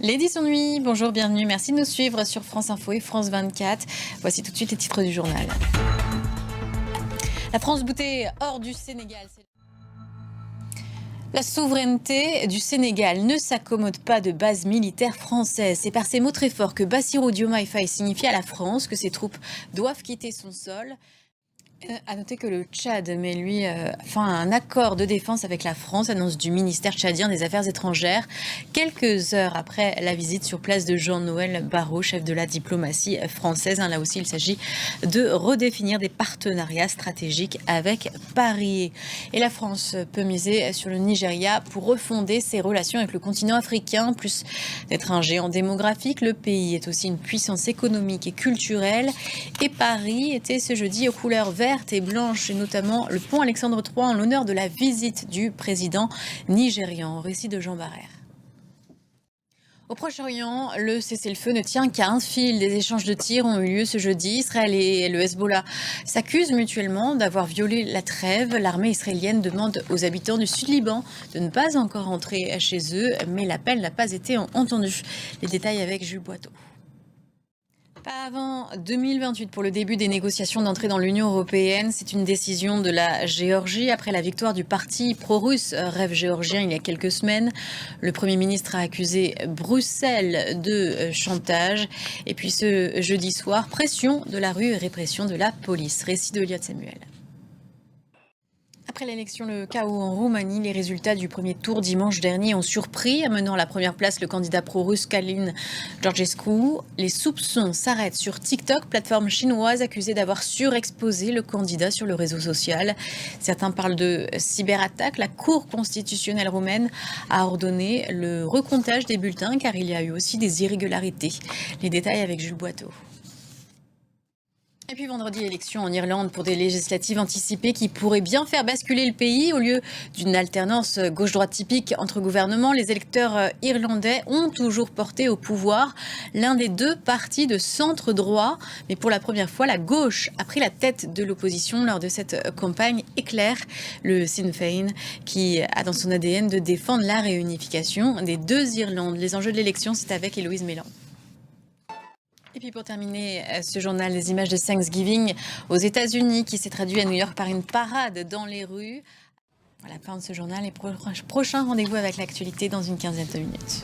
L'édition nuit, bonjour, bienvenue, merci de nous suivre sur France Info et France 24. Voici tout de suite les titres du journal. La France boutée hors du Sénégal. La souveraineté du Sénégal ne s'accommode pas de bases militaires françaises. C'est par ces mots très forts que Bassirou Diomaye Faye signifie à la France que ses troupes doivent quitter son sol. À noter que le Tchad met lui fin à un accord de défense avec la France, annonce du ministère tchadien des Affaires étrangères, quelques heures après la visite sur place de Jean-Noël Barrot, chef de la diplomatie française. Là aussi, il s'agit de redéfinir des partenariats stratégiques avec Paris. Et la France peut miser sur le Nigeria pour refonder ses relations avec le continent africain. Plus d'être un géant démographique, le pays est aussi une puissance économique et culturelle. Et Paris était ce jeudi aux couleurs vertes et blanches, et notamment le pont Alexandre III en l'honneur de la visite du président nigérian. Récit de Jean Barrère. Au Proche-Orient, le cessez-le-feu ne tient qu'à un fil. Des échanges de tirs ont eu lieu ce jeudi. Israël et le Hezbollah s'accusent mutuellement d'avoir violé la trêve. L'armée israélienne demande aux habitants du Sud-Liban de ne pas encore rentrer chez eux, mais l'appel n'a pas été entendu. Les détails avec Jules Boiteau. Pas avant 2028 pour le début des négociations d'entrée dans l'Union européenne. C'est une décision de la Géorgie après la victoire du parti pro-russe Rêve géorgien il y a quelques semaines. Le Premier ministre a accusé Bruxelles de chantage. Et puis ce jeudi soir, pression de la rue et répression de la police. Récit de Eliott Samuel. Après l'élection, le chaos en Roumanie, les résultats du premier tour dimanche dernier ont surpris, amenant à la première place le candidat pro-russe Călin Georgescu. Les soupçons s'arrêtent sur TikTok, plateforme chinoise accusée d'avoir surexposé le candidat sur le réseau social. Certains parlent de cyberattaque. La Cour constitutionnelle roumaine a ordonné le recomptage des bulletins car il y a eu aussi des irrégularités. Les détails avec Jules Boiteau. Et puis vendredi, élection en Irlande pour des législatives anticipées qui pourraient bien faire basculer le pays. Au lieu d'une alternance gauche-droite typique entre gouvernements, les électeurs irlandais ont toujours porté au pouvoir l'un des deux partis de centre-droit. Mais pour la première fois, la gauche a pris la tête de l'opposition lors de cette campagne éclair. Le Sinn Féin qui a dans son ADN de défendre la réunification des deux Irlandes. Les enjeux de l'élection, c'est avec Héloïse Mélan. Et puis pour terminer ce journal, des images de Thanksgiving aux États-Unis qui s'est traduit à New York par une parade dans les rues. À la fin de ce journal, et prochain rendez-vous avec l'actualité dans une quinzaine de minutes.